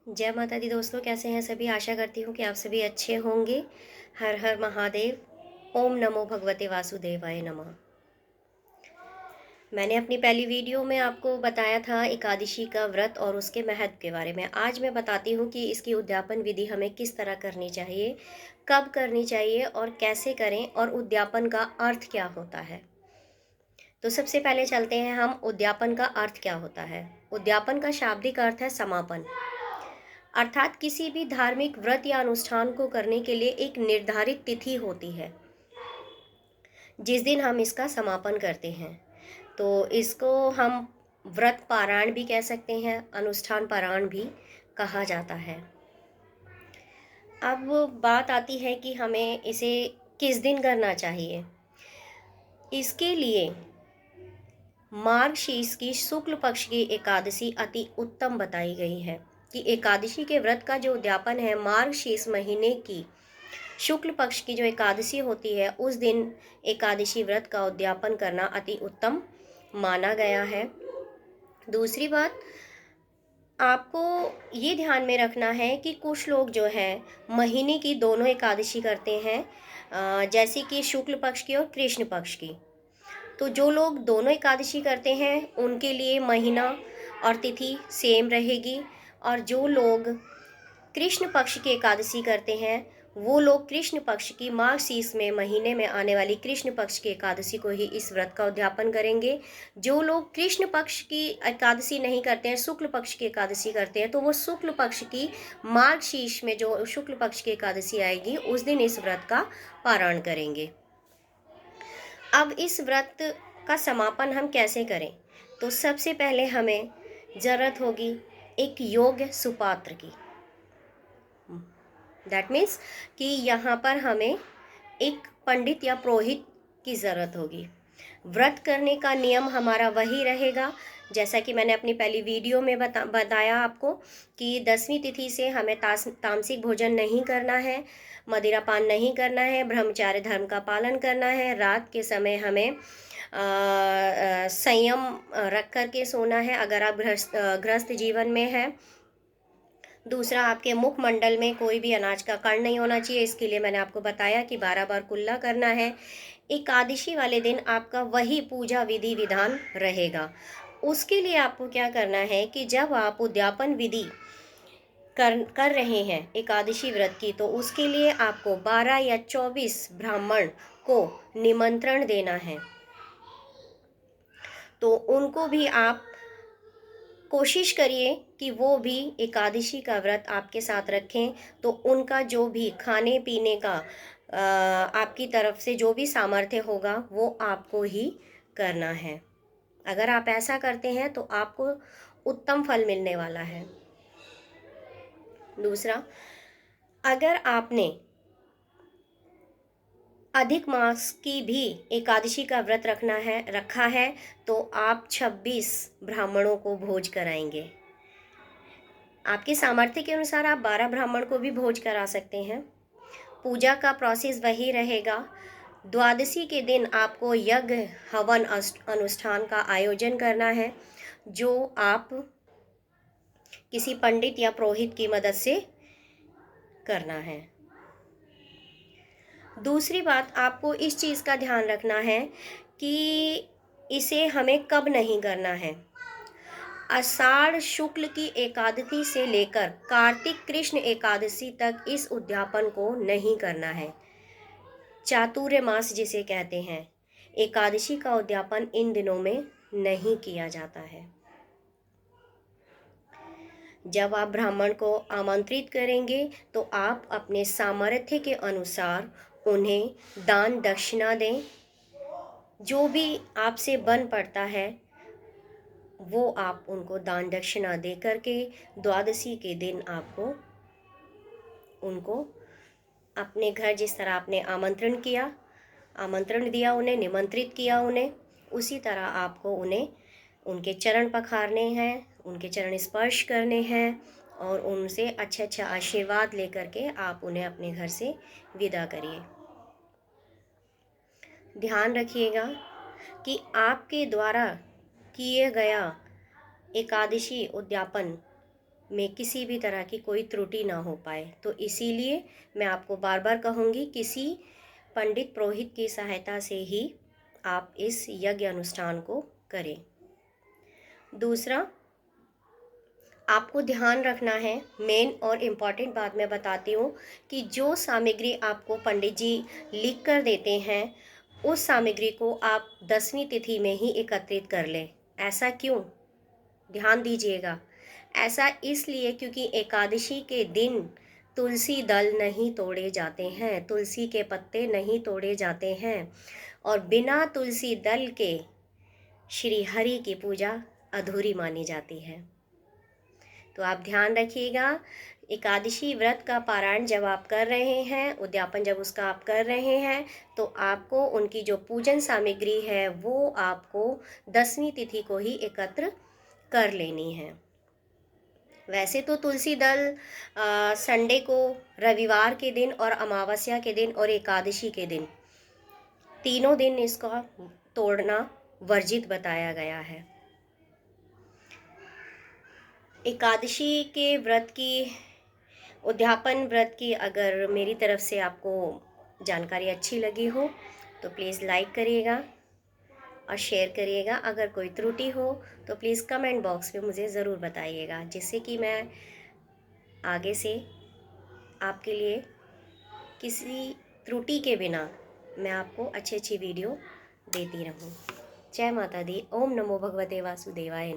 जय माता दी दोस्तों, कैसे हैं सभी। आशा करती हूँ कि आप सभी अच्छे होंगे। हर हर महादेव। ओम नमो भगवते वासुदेवाय नमः। मैंने अपनी पहली वीडियो में आपको बताया था एकादशी का व्रत और उसके महत्व के बारे में। आज मैं बताती हूँ कि इसकी उद्यापन विधि हमें किस तरह करनी चाहिए, कब करनी चाहिए और कैसे करें, और उद्यापन का अर्थ क्या होता है। तो सबसे पहले चलते हैं हम, उद्यापन का अर्थ क्या होता है। उद्यापन का शाब्दिक अर्थ है समापन, अर्थात किसी भी धार्मिक व्रत या अनुष्ठान को करने के लिए एक निर्धारित तिथि होती है जिस दिन हम इसका समापन करते हैं। तो इसको हम व्रत पारायण भी कह सकते हैं, अनुष्ठान पारायण भी कहा जाता है। अब बात आती है कि हमें इसे किस दिन करना चाहिए। इसके लिए मार्गशीर्ष की शुक्ल पक्ष की एकादशी अति उत्तम बताई गई है कि एकादशी के व्रत का जो उद्यापन है, मार्गशीर्ष महीने की शुक्ल पक्ष की जो एकादशी होती है उस दिन एकादशी व्रत का उद्यापन करना अति उत्तम माना गया है। दूसरी बात, आपको ये ध्यान में रखना है कि कुछ लोग जो है महीने की दोनों एकादशी करते हैं, जैसे कि शुक्ल पक्ष की और कृष्ण पक्ष की। तो जो लोग दोनों एकादशी करते हैं उनके लिए महीना और तिथि सेम रहेगी, और जो लोग कृष्ण पक्ष की एकादशी करते हैं वो लोग कृष्ण पक्ष की मार्गशीर्ष में महीने में आने वाली कृष्ण पक्ष की एकादशी को ही इस व्रत का उद्यापन करेंगे। जो लोग कृष्ण पक्ष की एकादशी नहीं करते हैं, शुक्ल पक्ष की एकादशी करते हैं, तो वो शुक्ल पक्ष की मार्गशीर्ष में जो शुक्ल पक्ष की एकादशी आएगी उस दिन इस व्रत का पारण करेंगे। अब इस व्रत का समापन हम कैसे करें। तो सबसे पहले हमें ज़रूरत होगी एक योग्य सुपात्र की। दैट मीन्स कि यहाँ पर हमें एक पंडित या पुरोहित की ज़रूरत होगी। व्रत करने का नियम हमारा वही रहेगा जैसा कि मैंने अपनी पहली वीडियो में बताया आपको कि 10वीं तिथि से हमें तामसिक भोजन नहीं करना है, मदिरापान नहीं करना है, ब्रह्मचार्य धर्म का पालन करना है। रात के समय हमें संयम रख कर के सोना है अगर आप गृहस्थ जीवन में है। दूसरा, आपके मुखमंडल में कोई भी अनाज का कण नहीं होना चाहिए। इसके लिए मैंने आपको बताया कि 12 बार कुल्ला करना है। एकादशी वाले दिन आपका वही पूजा विधि विधान रहेगा। उसके लिए आपको क्या करना है कि जब आप उद्यापन विधि कर रहे हैं एकादशी व्रत की, तो उसके लिए आपको 12 या 24 ब्राह्मण को निमंत्रण देना है। तो उनको भी आप कोशिश करिए कि वो भी एकादशी का व्रत आपके साथ रखें। तो उनका जो भी खाने पीने का आपकी तरफ से जो भी सामर्थ्य होगा वो आपको ही करना है। अगर आप ऐसा करते हैं तो आपको उत्तम फल मिलने वाला है। दूसरा, अगर आपने अधिक मास की भी एकादशी का व्रत रखा है तो आप 26 ब्राह्मणों को भोज कराएंगे। आपके सामर्थ्य के अनुसार आप 12 ब्राह्मण को भी भोज करा सकते हैं। पूजा का प्रोसेस वही रहेगा। द्वादशी के दिन आपको यज्ञ हवन अनुष्ठान का आयोजन करना है, जो आप किसी पंडित या पुरोहित की मदद से करना है। दूसरी बात, आपको इस चीज़ का ध्यान रखना है कि इसे हमें कब नहीं करना है। आषाढ़ शुक्ल की एकादशी से लेकर कार्तिक कृष्ण एकादशी तक इस उद्यापन को नहीं करना है। चातुर्य मास जिसे कहते हैं, एकादशी का उद्यापन इन दिनों में नहीं किया जाता है। जब आप ब्राह्मण को आमंत्रित करेंगे तो आप अपने सामर्थ्य के अनुसार उन्हें दान दक्षिणा दें। जो भी आपसे बन पड़ता है वो आप उनको दान दक्षिणा दे करके द्वादशी के दिन आपको उनको अपने घर, जिस तरह आपने आमंत्रण दिया, उन्हें निमंत्रित किया उन्हें, उसी तरह आपको उन्हें उनके चरण पखारने हैं, उनके चरण स्पर्श करने हैं और उनसे अच्छा आशीर्वाद लेकर के आप उन्हें अपने घर से विदा करिए। ध्यान रखिएगा कि आपके द्वारा किए गया एकादशी उद्यापन में किसी भी तरह की कोई त्रुटि ना हो पाए। तो इसीलिए मैं आपको बार बार कहूँगी, किसी पंडित पुरोहित की सहायता से ही आप इस यज्ञ अनुष्ठान को करें। दूसरा, आपको ध्यान रखना है, मेन और इम्पॉर्टेंट बात मैं बताती हूँ, कि जो सामग्री आपको पंडित जी लिख कर देते हैं उस सामग्री को आप 10वीं तिथि में ही एकत्रित कर लें। ऐसा क्यों? ध्यान दीजिएगा। ऐसा इसलिए क्योंकि एकादशी के दिन तुलसी दल नहीं तोड़े जाते हैं, तुलसी के पत्ते नहीं तोड़े जाते हैं, और बिना तुलसी दल के श्री हरि की पूजा अधूरी मानी जाती है। तो आप ध्यान रखिएगा, एकादशी व्रत का पारायण जब आप कर रहे हैं, उद्यापन जब उसका आप कर रहे हैं, तो आपको उनकी जो पूजन सामग्री है वो आपको 10वीं तिथि को ही एकत्र कर लेनी है। वैसे तो तुलसी दल संडे को, रविवार के दिन और अमावस्या के दिन और एकादशी के दिन, तीनों दिन इसका तोड़ना वर्जित बताया गया है। एकादशी के व्रत की, उद्यापन व्रत की अगर मेरी तरफ से आपको जानकारी अच्छी लगी हो तो प्लीज़ लाइक करिएगा और शेयर करिएगा। अगर कोई त्रुटि हो तो प्लीज़ कमेंट बॉक्स में मुझे ज़रूर बताइएगा, जिससे कि मैं आगे से आपके लिए किसी त्रुटि के बिना मैं आपको अच्छी अच्छी वीडियो देती रहूं। जय माता दी। ओम नमो भगवते वासुदेवाय।